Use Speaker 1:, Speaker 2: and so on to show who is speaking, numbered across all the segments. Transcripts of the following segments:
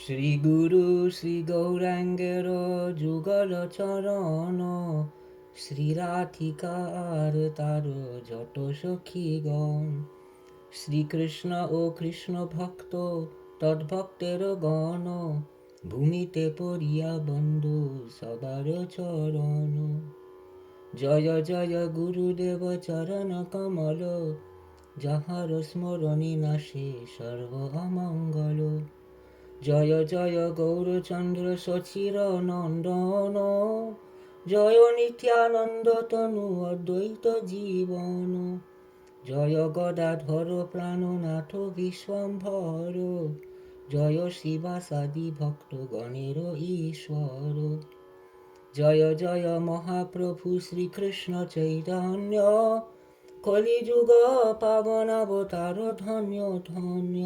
Speaker 1: শ্রী গুরু শ্রী গৌরাঙ্গের যুগল চরণ, শ্রী রাধিকার তার যত সখীগণ, শ্রীকৃষ্ণ ও কৃষ্ণ ভক্ত তদ্ভক্তের গণ, ভূমিতে পড়িয়া বন্ধু সবার চরণ। জয় জয় গুরুদেব চরণ কমল, যাহার স্মরণে নাশে সর্ব অমঙ্গল। জয় জয় গৌরচন্দ্র সচির নন্দন, জয় নিত্যানন্দ তনু অদ্বৈত জীবন। জয় গদাধর প্রাণনাথ বিশ্বম্ভর, জয় শিবাসাদি ভক্ত গণের ঈশ্বর। জয় জয় মহাপ্রভু শ্রীকৃষ্ণ চৈতন্য, কলিযুগ পাবনাবতার ধন্য ধন্য।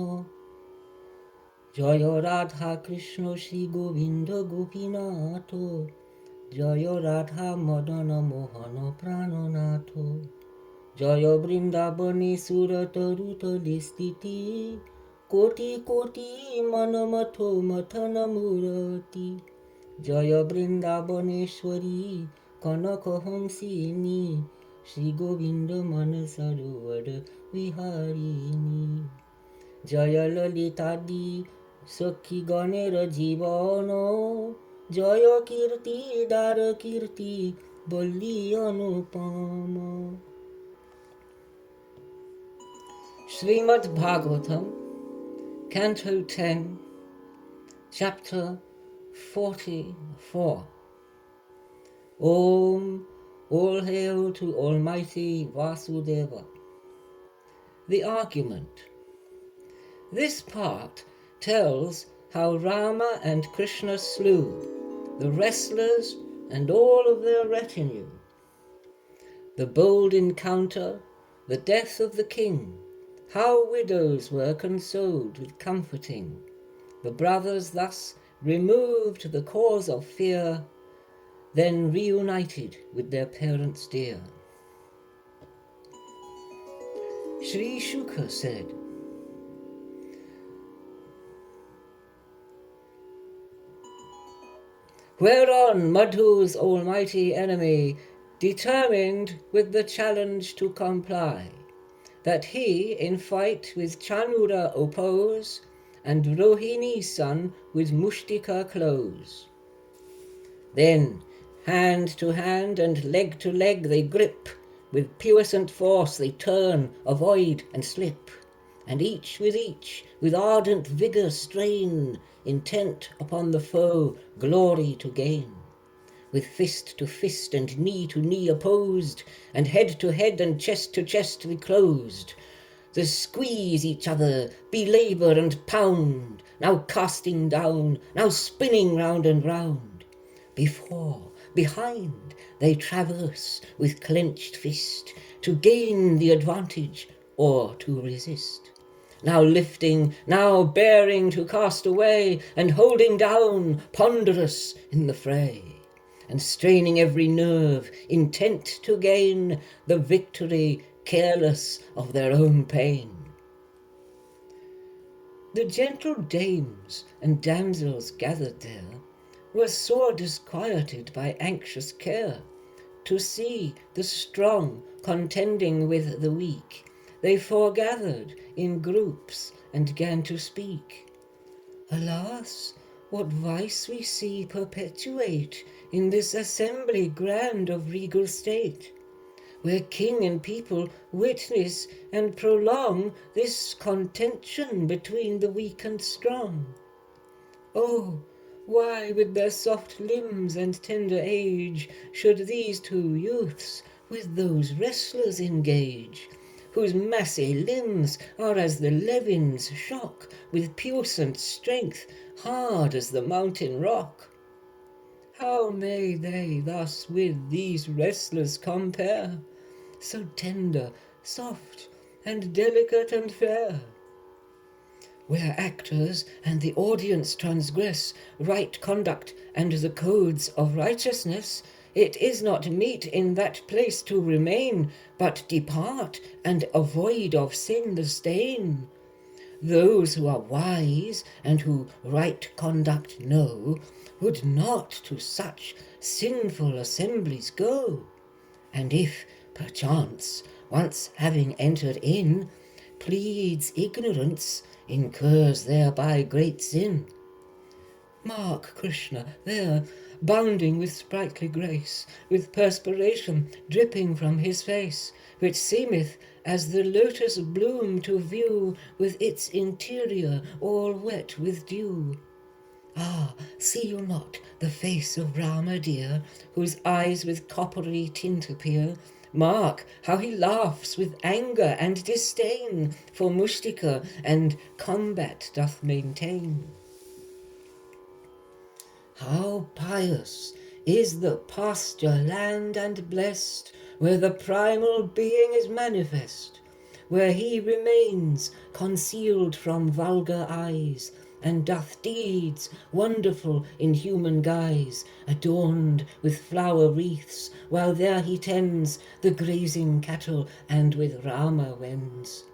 Speaker 1: জয় রাধা কৃষ্ণ শ্রী গোবিন্দ গোপীনাথ, জয় রাধা মদন মোহন প্রাণনাথ। জয় বৃন্দাবনে সুরতরুতলে স্থিতি, কোটি কোটি মনমথ মথন মূরতি। জয় বৃন্দাবনেশ্বরী কনক হংসিনী, শ্রী গোবিন্দ মন সরোবর বিহারিণী। জয় ললিতাদি সখী গণের জীবন, জয় কীর্তি দ্বার কীর্তি বল্লী অনুপম। Srimad Bhagavatam, Canto 10, Chapter 44. Om, all hail to Almighty Vasudeva. The argument. This part tells how Rama and Krishna slew the wrestlers and all of their retinue. The bold encounter, the death of the king, how widows were consoled with comforting, the brothers thus removed the cause of fear, then reunited with their parents dear. Sri Shuka said, whereon Madhu's almighty enemy determined with the challenge to comply, that he in fight with Chanura oppose, and Rohini's son with Mushtika close. Then hand to hand and leg to leg they grip, with puissant force they turn, avoid and slip, and each, with ardent vigour strain, intent upon the foe glory to gain. With fist to fist and knee to knee opposed, and head to head and chest to chest they closed. They squeeze each other, belabour and pound, now casting down, now spinning round and round. Before, behind, they traverse with clenched fist, to gain the advantage or to resist. Now lifting, now bearing to cast away, and holding down, ponderous in the fray, and straining every nerve, intent to gain the victory, careless of their own pain. The gentle dames and damsels gathered there were sore disquieted by anxious care, to see the strong contending with the weak. They foregathered in groups and gan to speak. Alas, what vice we see perpetuate in this assembly grand of regal state, where king and people witness and prolong this contention between the weak and strong. Oh, why with their soft limbs and tender age should these two youths with those wrestlers engage, whose massy limbs are as the levins shock, with puissant strength hard as the mountain rock? How may they thus with these wrestlers compare, so tender, soft, and delicate and fair? Where actors and the audience transgress right conduct and the codes of righteousness, it is not meet in that place to remain, but depart and avoid of sin the stain. Those who are wise and who right conduct know would not to such sinful assemblies go. And if, perchance, once having entered in, pleads ignorance, incurs thereby great sin. Mark Krishna there, bounding with sprightly grace, with perspiration dripping from his face, which seemeth as the lotus bloom to view, with its interior all wet with dew. Ah, see you not the face of Rama dear, whose eyes with coppery tint appear? Mark how he laughs with anger and disdain, for Mustika and combat doth maintain. How pious is the pasture land and blessed, where the primal being is manifest, where he remains concealed from vulgar eyes, and doth deeds wonderful in human guise, adorned with flower wreaths, while there he tends the grazing cattle and with Rama wends.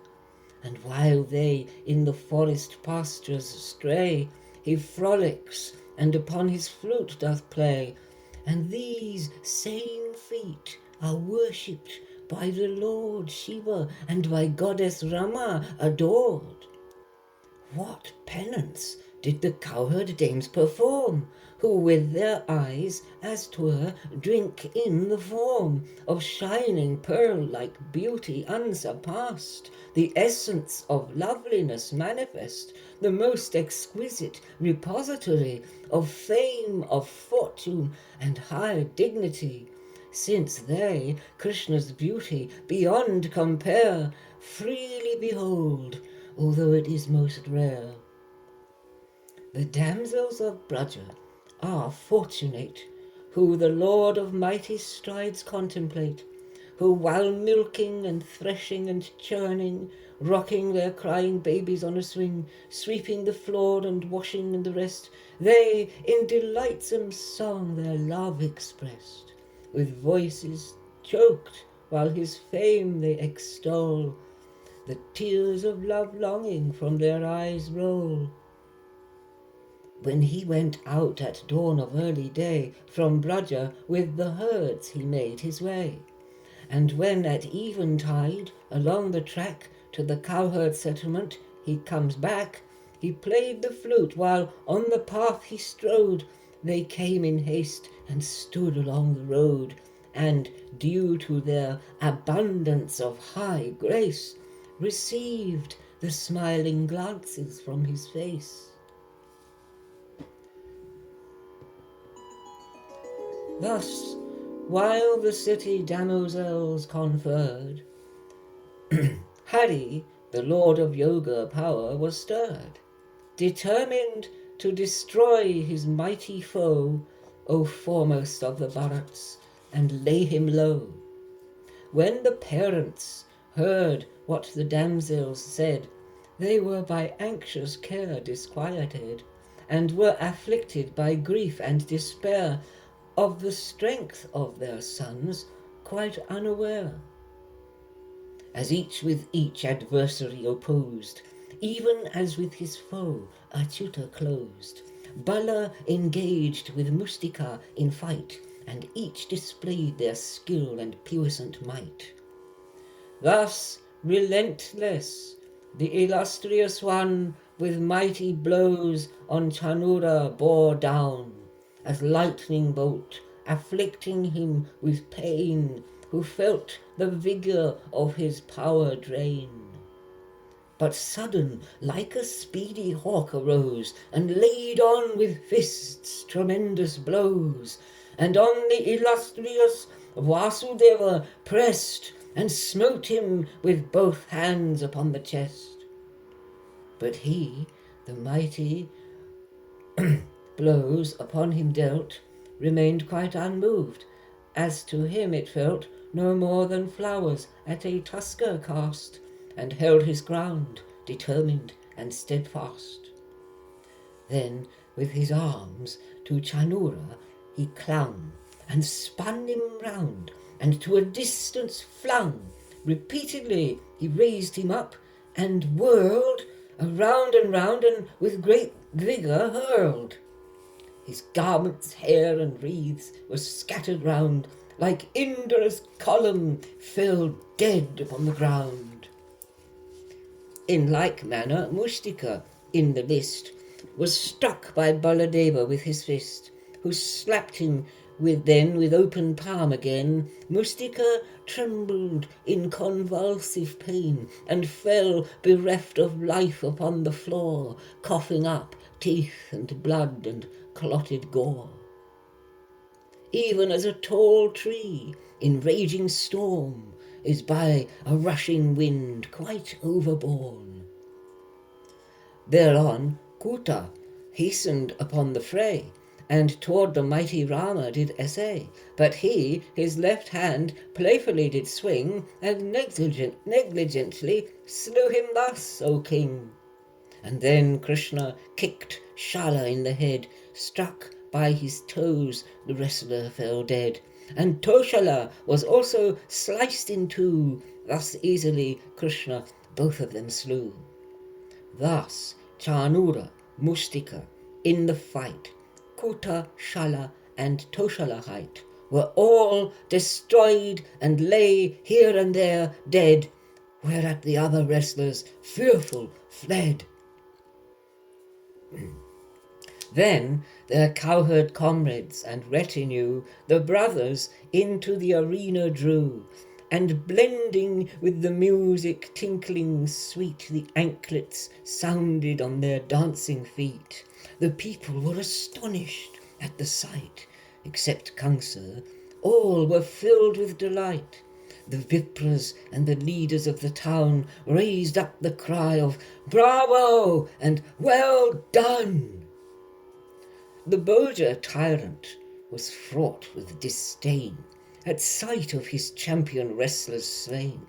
Speaker 1: And while they in the forest pastures stray, he frolics and upon his flute doth play, and these same feet are worshipped by the Lord Shiva and by Goddess Rama adored. What penance did the cowherd dames perform, who with their eyes, as 'twere, drink in the form of shining pearl-like beauty unsurpassed, the essence of loveliness manifest, the most exquisite repository of fame, of fortune, and high dignity, since they Krishna's beauty beyond compare freely behold, although it is most rare. The damsels of Braja are fortunate, who the Lord of mighty strides contemplate, who while milking and threshing and churning, rocking their crying babies on a swing, sweeping the floor and washing and the rest, they in delightsome song their love expressed, with voices choked while his fame they extol. The tears of love longing from their eyes roll. When he went out at dawn of early day, from Braja with the herds he made his way. And when at eventide along the track to the cowherd settlement he comes back, he played the flute while on the path he strode. They came in haste and stood along the road, and due to their abundance of high grace, received the smiling glances from his face. Thus, while the city damosels conferred, Hari, the lord of yoga power, was stirred, determined to destroy his mighty foe, O foremost of the Bharats, and lay him low. When the parents heard what the damsels said, they were by anxious care disquieted, and were afflicted by grief and despair, of the strength of their sons quite unaware. As each with each adversary opposed, even as with his foe Achyuta closed, Bala engaged with Mustika in fight, and each displayed their skill and puissant might. Thus relentless the illustrious one with mighty blows on Chanura bore down, as lightning bolt, afflicting him with pain, who felt the vigour of his power drain. But sudden, like a speedy hawk arose, and laid on with fists tremendous blows, and on the illustrious Vasudeva pressed, and smote him with both hands upon the chest. But he, the mighty blows upon him dealt, remained quite unmoved, as to him it felt no more than flowers at a tusker cast, and held his ground, determined and steadfast. Then with his arms to Chanura he clung, and spun him round, and to a distance flung. Repeatedly he raised him up, and whirled around and round, and with great vigour hurled. His garments, hair, and wreaths were scattered round, like Indra's column fell dead upon the ground. In like manner, Mustika, in the list, was struck by Baladeva with his fist, who slapped him with open palm again. Mustika trembled in convulsive pain, and fell bereft of life upon the floor, coughing up teeth and blood and clotted gore. Even as a tall tree in raging storm is by a rushing wind quite overborne. Thereon Kuta hastened upon the fray, and toward the mighty Rama did essay, but he his left hand playfully did swing, and negligently slew him thus, O king. And then Krishna kicked Shala in the head, struck by his toes the wrestler fell dead, and Toshala was also sliced in two. Thus easily Krishna both of them slew. Thus Chanura, Mustika, in the fight, Kuta, Shala, and Toshalahite were all destroyed, and lay here and there dead, whereat the other wrestlers fearful fled. Then their cowherd comrades and retinue the brothers into the arena drew, and blending with the music tinkling sweet, the anklets sounded on their dancing feet. The people were astonished at the sight, except Kamsa. All were filled with delight. The Vipras and the leaders of the town raised up the cry of "Bravo!" and "Well done!" The Boja tyrant was fraught with disdain at sight of his champion wrestlers slain.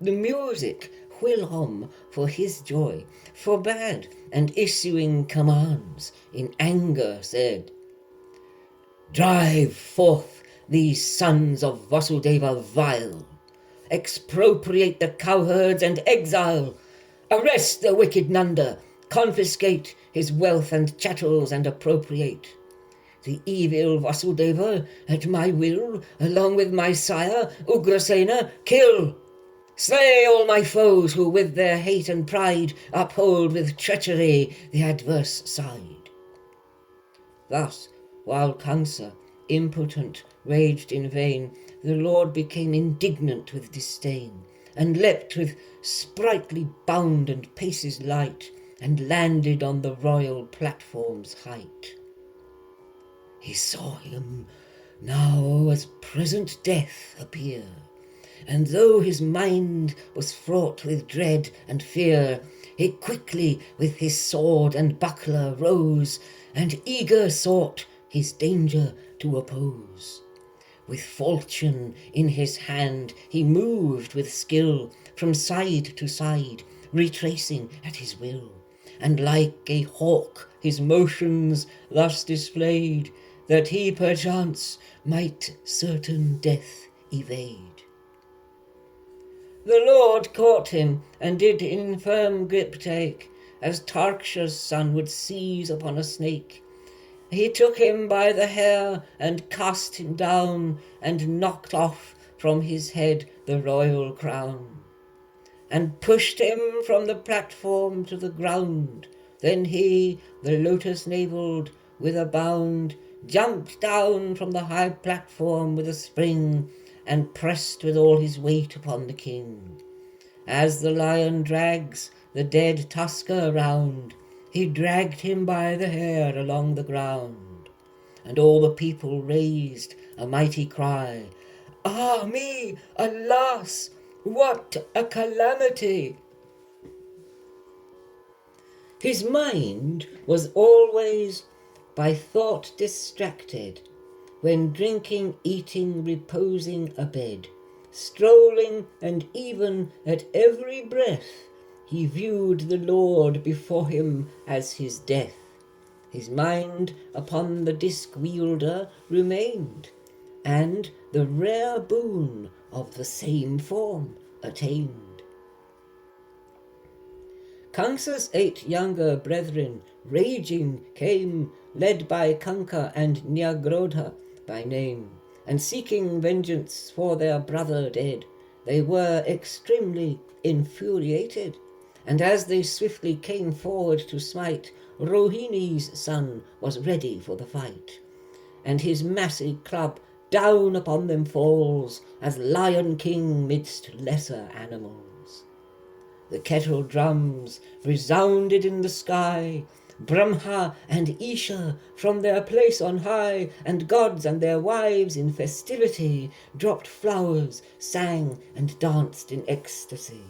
Speaker 1: The music, whilom for his joy, forbade, and issuing commands, in anger said, "Drive forth these sons of Vasudeva vile, expropriate the cowherds and exile, arrest the wicked Nanda, confiscate his wealth and chattels and appropriate. The evil Vasudeva at my will, along with my sire Ugrasena, kill. Slay all my foes who with their hate and pride uphold with treachery the adverse side." Thus, while Kamsa, impotent, raged in vain, the Lord became indignant with disdain, and leapt with sprightly bound and paces light, and landed on the royal platform's height. He saw him now as present death appear, and though his mind was fraught with dread and fear, he quickly with his sword and buckler rose, and eager sought his danger to oppose. With falchion in his hand he moved with skill from side to side, retracing at his will, and like a hawk his motions thus displayed, that he perchance might certain death evade. The Lord caught him, and did in firm grip take, as Tarksha's son would seize upon a snake. He took him by the hair, and cast him down, and knocked off from his head the royal crown, and pushed him from the platform to the ground. Then he, the lotus-naveled, with a bound, jumped down from the high platform with a spring, and pressed with all his weight upon the king. As the lion drags the dead tusker round, he dragged him by the hair along the ground. And all the people raised a mighty cry, "Ah me, alas, what a calamity!" His mind was always by thought distracted, when drinking, eating, reposing abed, strolling, and even at every breath, he viewed the Lord before him as his death. His mind upon the disk-wielder remained, and the rare boon of the same form attained. Kamsa's 8 younger brethren, raging, came, led by Kanka and Nyagrodha by name, and seeking vengeance for their brother dead. They were extremely infuriated, and as they swiftly came forward to smite, Rohini's son was ready for the fight, and his massive club down upon them falls, as Lion King midst lesser animals. The kettle drums resounded in the sky, Brahma and Isha from their place on high, and gods and their wives in festivity dropped flowers, sang and danced in ecstasy.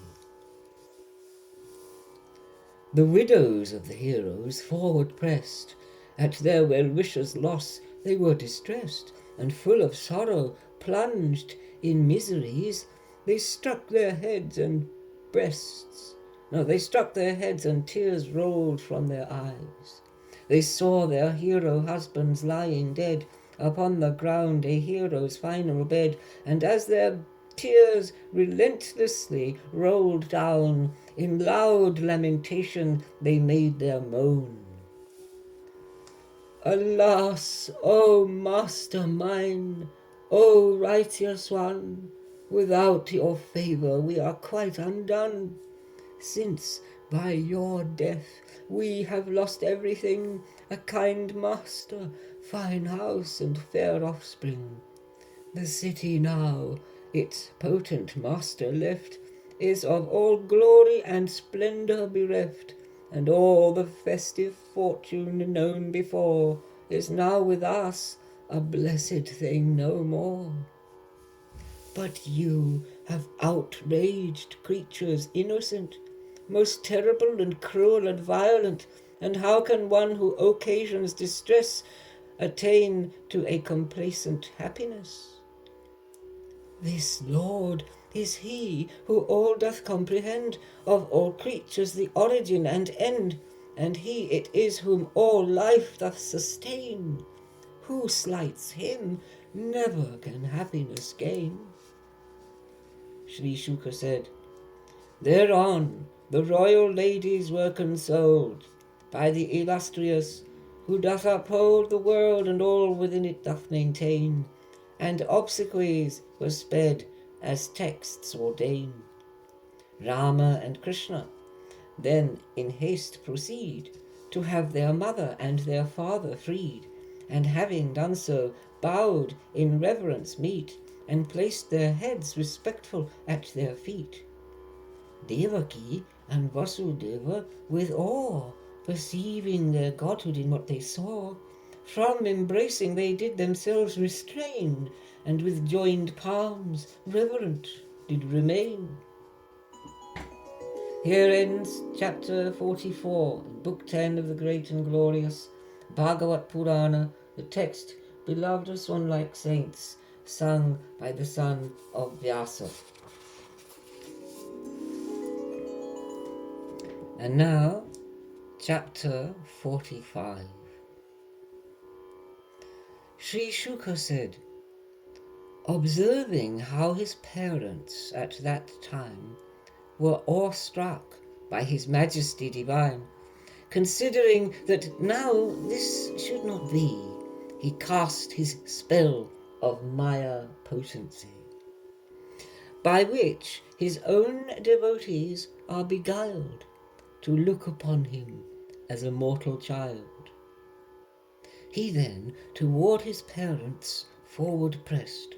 Speaker 1: The widows of the heroes forward pressed, at their well-wishers' loss they were distressed, and full of sorrow, plunged in miseries, they struck their heads and breasts. No, they struck their heads and tears rolled from their eyes. They saw their hero husbands lying dead upon the ground, a hero's final bed, and as their tears relentlessly rolled down, in loud lamentation they made their moan. Alas, O master mine, O righteous one, without your favour we are quite undone, since by your death we have lost everything, a kind master, fine house and fair offspring. The city now, its potent master left, is of all glory and splendour bereft, and all the festive fortune known before is now with us a blessed thing no more. But you have outraged creatures innocent, most terrible and cruel and violent, and how can one who occasions distress attain to a complacent happiness? This Lord is he who all doth comprehend, of all creatures the origin and end, and he it is whom all life doth sustain. Who slights him never can happiness gain. Sri Shuka said, Thereon the royal ladies were consoled by the illustrious, who doth uphold the world and all within it doth maintain, and obsequies were sped as texts ordain. Rama and Krishna then in haste proceed to have their mother and their father freed, and having done so, bowed in reverence meet, and placed their heads respectful at their feet. Devaki and Vasudeva with awe, perceiving their godhood in what they saw, from embracing they did themselves restrain, and with joined palms reverent did remain. Here ends chapter 44, book 10 of the great and glorious Bhagavat Purana, the text beloved of swan-like saints, sung by the son of Vyasa. And now, chapter 45. Sri Shuka said, observing how his parents at that time were awestruck by his majesty divine, considering that now this should not be, he cast his spell of Maya potency, by which his own devotees are beguiled to look upon him as a mortal child. He then toward his parents forward pressed,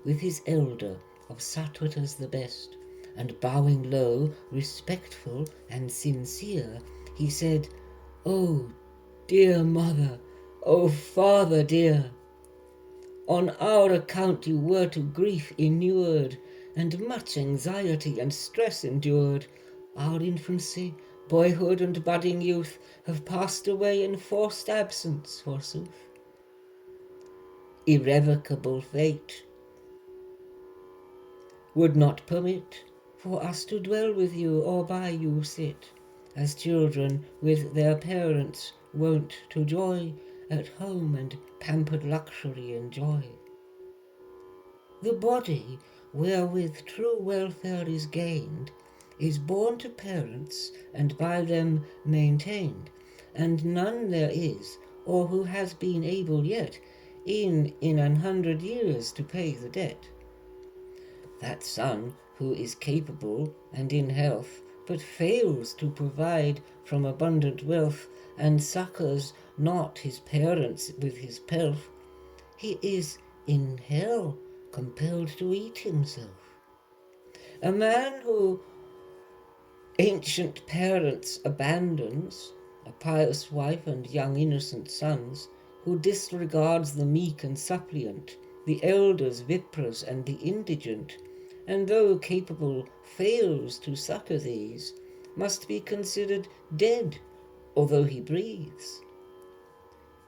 Speaker 1: with his elder of Sattvatas the best, and bowing low, respectful and sincere, he said, O dear mother, O father dear, on our account you were to grief inured, and much anxiety and stress endured. Our infancy, boyhood and budding youth have passed away in forced absence, forsooth. Irrevocable fate would not permit for us to dwell with you or by you sit, as children with their parents wont to joy at home and pampered luxury enjoy. The body wherewith true welfare is gained is born to parents and by them maintained, and none there is, or who has been able yet, in 100 years to pay the debt. That son who is capable and in health, but fails to provide from abundant wealth, and succours not his parents with his pelf, he is in hell compelled to eat himself. A man who ancient parents abandons, a pious wife and young innocent sons, who disregards the meek and suppliant, the elders, vipras, and the indigent, and though capable fails to succour these, must be considered dead, although he breathes.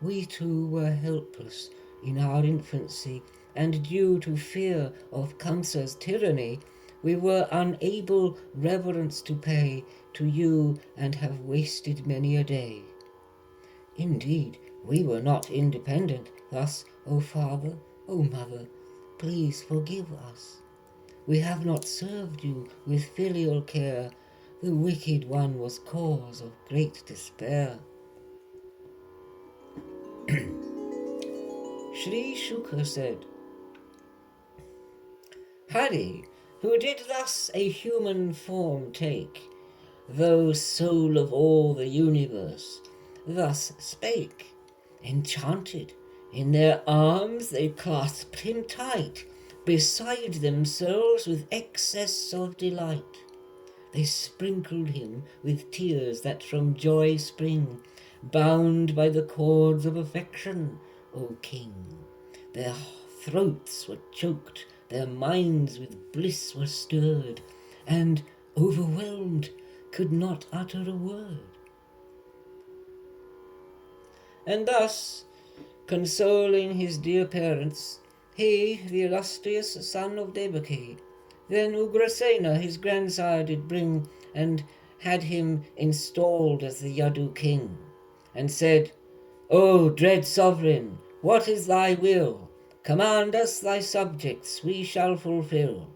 Speaker 1: We too were helpless in our infancy, and due to fear of Kamsa's tyranny, we were unable reverence to pay to you, and have wasted many a day. Indeed, we were not independent. Thus, O Father, O Mother, please forgive us. We have not served you with filial care. The wicked one was cause of great despair. Sri Shuka said, Hari, who did thus a human form take, though soul of all the universe, thus spake. Enchanted, in their arms they clasped him tight, beside themselves with excess of delight. They sprinkled him with tears that from joy spring, bound by the cords of affection, O King. Their throats were choked, their minds with bliss were stirred, and, overwhelmed, could not utter a word. And thus, consoling his dear parents, he, the illustrious son of Devaki, then Ugrasena his grandsire did bring, and had him installed as the Yadu king, and said, O dread sovereign, what is thy will? Command us thy subjects, we shall fulfill.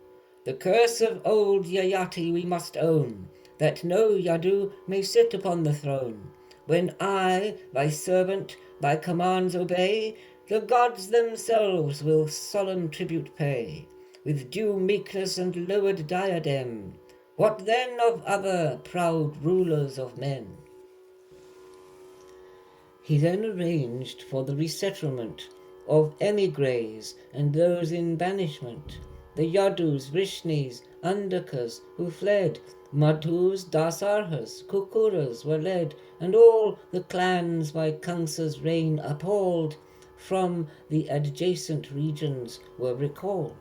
Speaker 1: The curse of old Yayati we must own, that no Yadu may sit upon the throne. When I, thy servant, thy commands obey, the gods themselves will solemn tribute pay, with due meekness and lowered diadem. What then of other proud rulers of men? He then arranged for the resettlement of emigres and those in banishment, the Yadus, Vrishnis, Andakas who fled, Madhus, Dasarhas, Kukuras were led, and all the clans by Kamsa's reign appalled from the adjacent regions were recalled.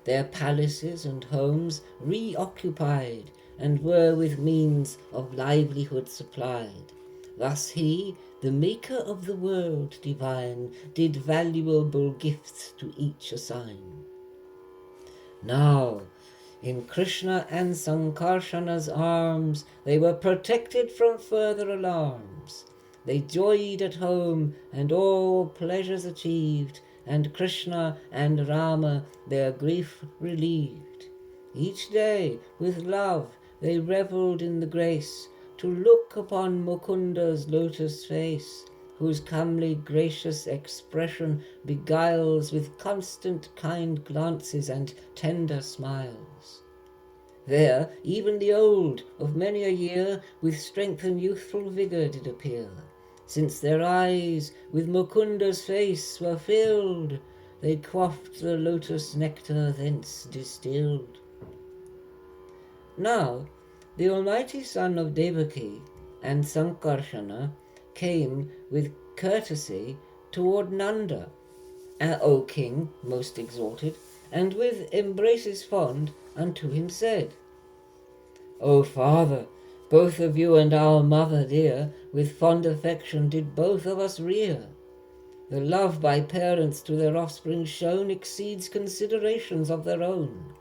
Speaker 1: Their palaces and homes reoccupied, and were with means of livelihood supplied. Thus he, the maker of the world divine, did valuable gifts to each assign. Now, in Krishna and Sankarsana's arms, they were protected from further alarms. They joyed at home, and all pleasures achieved, and Krishna and Rama their grief relieved. Each day, with love, they revelled in the grace to look upon Mukunda's lotus face, whose comely gracious expression beguiles with constant kind glances and tender smiles. There even the old of many a year with strength and youthful vigour did appear. Since their eyes with Mukunda's face were filled, they quaffed the lotus nectar thence distilled. Now the almighty son of Devaki and Sankarsana came with courtesy toward Nanda, O king most exalted, and with embraces fond unto him said, O father, both of you and our mother dear, with fond affection did both of us rear. The love by parents to their offspring shown exceeds considerations of their own.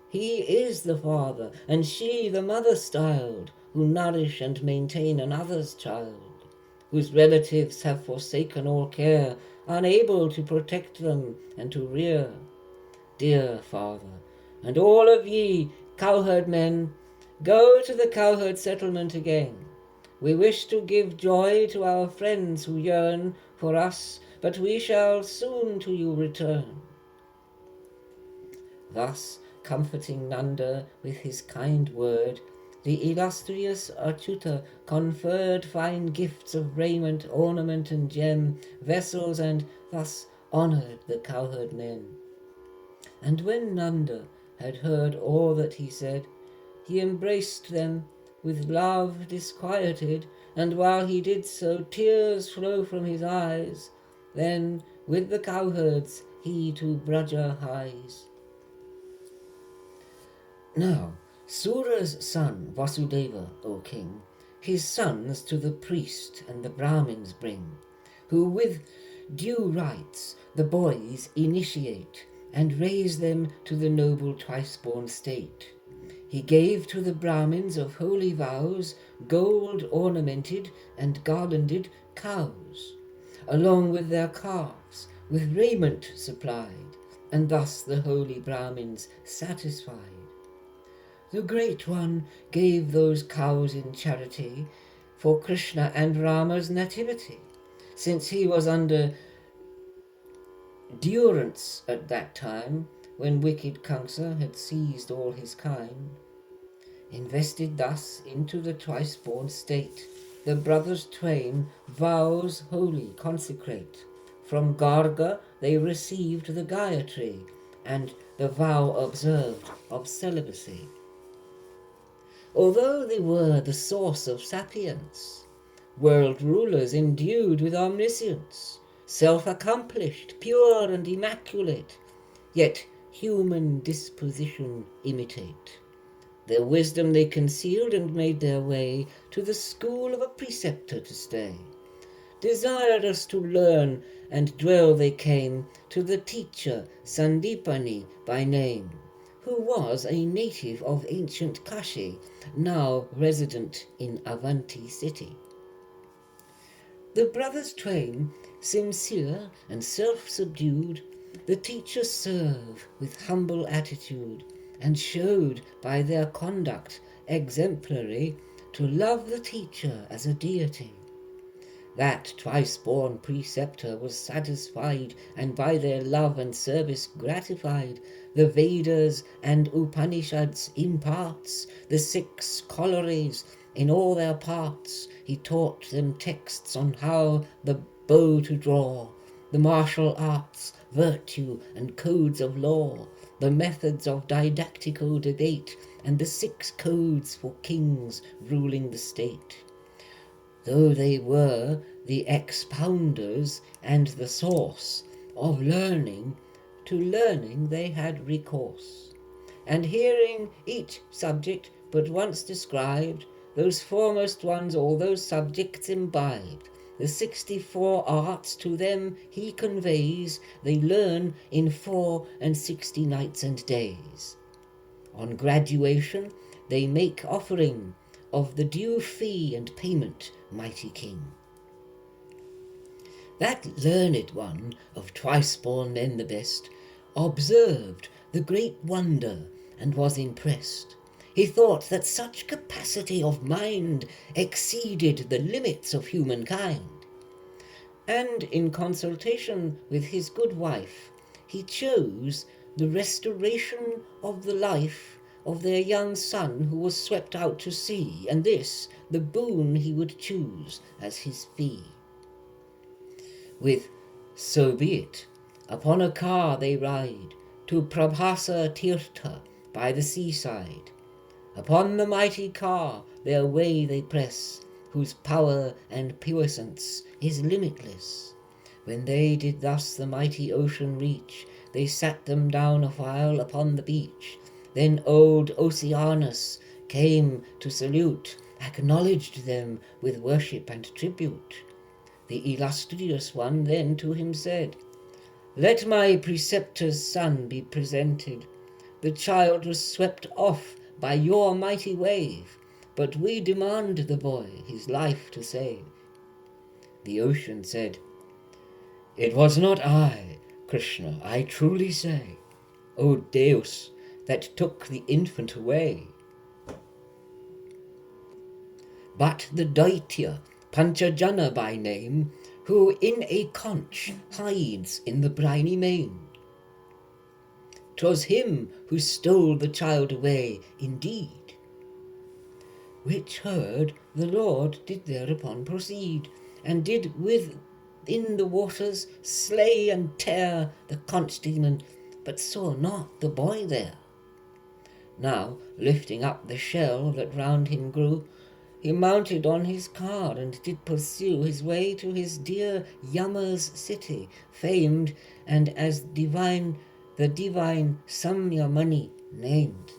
Speaker 1: He is the father, and she the mother styled, who nourish and maintain another's child, whose relatives have forsaken all care, unable to protect them and to rear. Dear father, and all of ye cowherd men, Go to the cowherd settlement again. We wish to give joy to our friends who yearn for us, but we shall soon to you return. Thus, comforting Nanda with his kind word, the illustrious Achyuta conferred fine gifts of raiment, ornament and gem, vessels, and thus honoured the cowherd men. And when Nanda had heard all that he said, he embraced them with love disquieted, and while he did so, tears flow from his eyes. Then with the cowherds he to Braja hies. Now, Sura's son Vasudeva, O king, his sons to the priest and the Brahmins bring, who with due rites the boys initiate, and raise them to the noble twice-born state. He gave to the Brahmins of holy vows gold ornamented and garlanded cows, along with their calves, with raiment supplied, and thus the holy Brahmins satisfied. The Great One gave those cows in charity for Krishna and Rama's nativity, since he was under durance at that time, when wicked Kamsa had seized all his kind. Invested thus into the twice-born state, the brothers twain vows holy consecrate. From Garga they received the Gayatri, and the vow observed of celibacy. Although they were the source of sapience, world rulers endued with omniscience, self-accomplished, pure and immaculate, yet human disposition imitate. Their wisdom they concealed and made their way to the school of a preceptor to stay. Desirous to learn and dwell they came to the teacher Sandipani by name, who was a native of ancient Kashi, now resident in Avanti city. The brothers twain, sincere and self-subdued, the teacher serve with humble attitude, and showed by their conduct exemplary to love the teacher as a deity. That twice-born preceptor was satisfied, and by their love and service gratified. The Vedas and Upanishads imparts, the 6 collieries in all their parts. He taught them texts on how the bow to draw, the martial arts, virtue and codes of law, the methods of didactical debate, and the 6 codes for kings ruling the state. Though they were the expounders and the source of learning, to learning they had recourse. And hearing each subject but once described, those foremost ones all those subjects imbibed. The 64 arts to them he conveys, they learn in 64 nights and days. On graduation they make offering of the due fee and payment, mighty king. That learned one, of twice-born men the best, observed the great wonder and was impressed. He thought that such capacity of mind exceeded the limits of humankind. And in consultation with his good wife, he chose the restoration of the life of their young son who was swept out to sea, and this the boon he would choose as his fee. With "So be it," upon a car they ride to Prabhasa Tirtha by the seaside. Upon the mighty car their way they press, whose power and puissance is limitless. When they did thus the mighty ocean reach, they sat them down awhile upon the beach. Then old Oceanus came to salute, acknowledged them with worship and tribute. The illustrious one then to him said, "Let my preceptor's son be presented. The child was swept off by your mighty wave, but we demand the boy his life to save." The ocean said, "It was not I, Krishna, I truly say, O Deus, that took the infant away." but the Daitya, Panchajana by name, who in a conch hides in the briny main. 'Twas him who stole the child away, indeed. Which heard, the Lord did thereupon proceed, and did within the waters slay and tear the conch demon, but saw not the boy there. Now, lifting up the shell that round him grew, he mounted on his car and did pursue his way to his dear Yama's city, famed and as divine, the divine Samyamani named.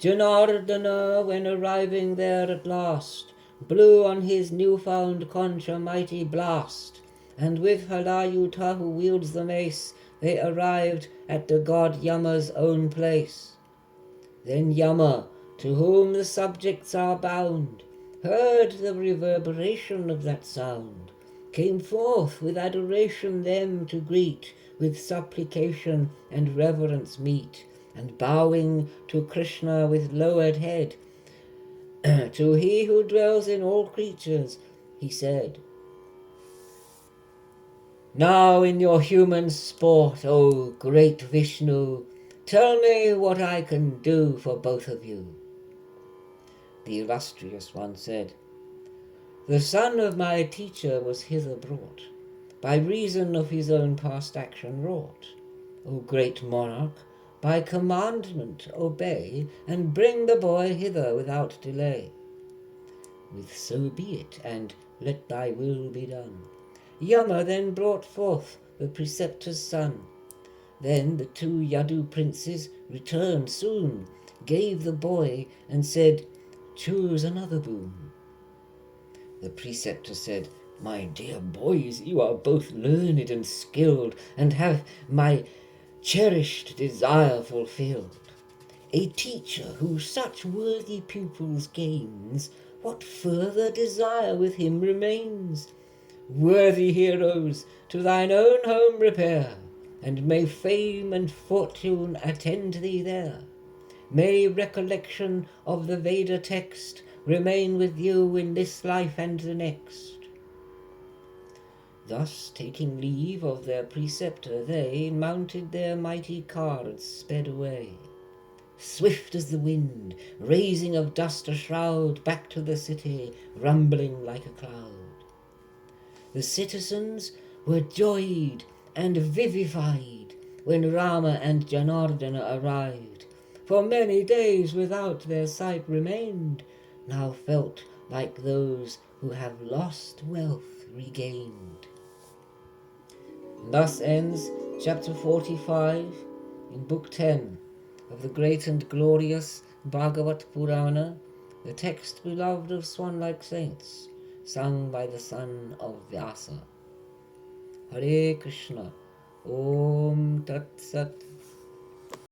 Speaker 1: Janardana, when arriving there at last, blew on his new-found conch a mighty blast, and with Halayuta, who wields the mace, they arrived at the god Yama's own place. Then Yama, to whom the subjects are bound, heard the reverberation of that sound, came forth with adoration them to greet, with supplication and reverence meet, and bowing to Krishna with lowered head, to he who dwells in all creatures, he said, "Now in your human sport, O great Vishnu, tell me what I can do for both of you." The illustrious one said, "The son of my teacher was hither brought, by reason of his own past action wrought. O great monarch, by commandment obey, and bring the boy hither without delay." With so be it, and let thy will be done. Yama then brought forth the preceptor's son. Then the two Yadu princes returned soon, gave the boy, and said, "Choose another boon." The preceptor said, "My dear boys, you are both learned and skilled, and have my cherished desire fulfilled. A teacher who such worthy pupils gains, what further desire with him remains? Worthy heroes, to thine own home repair, and may fame and fortune attend thee there. May recollection of the Veda text remain with you in this life and the next." Thus, taking leave of their preceptor, they mounted their mighty car and sped away. Swift as the wind, raising of dust a shroud, back to the city, rumbling like a cloud. The citizens were joyed and vivified when Rama and Janardana arrived, for many days without their sight remained, now felt like those who have lost wealth regained. And thus ends chapter 45 in book 10 of the great and glorious Bhagavat Purana, the text beloved of swan-like saints, sung by the son of Vyasa. Hare Krishna. Om Tat Sat.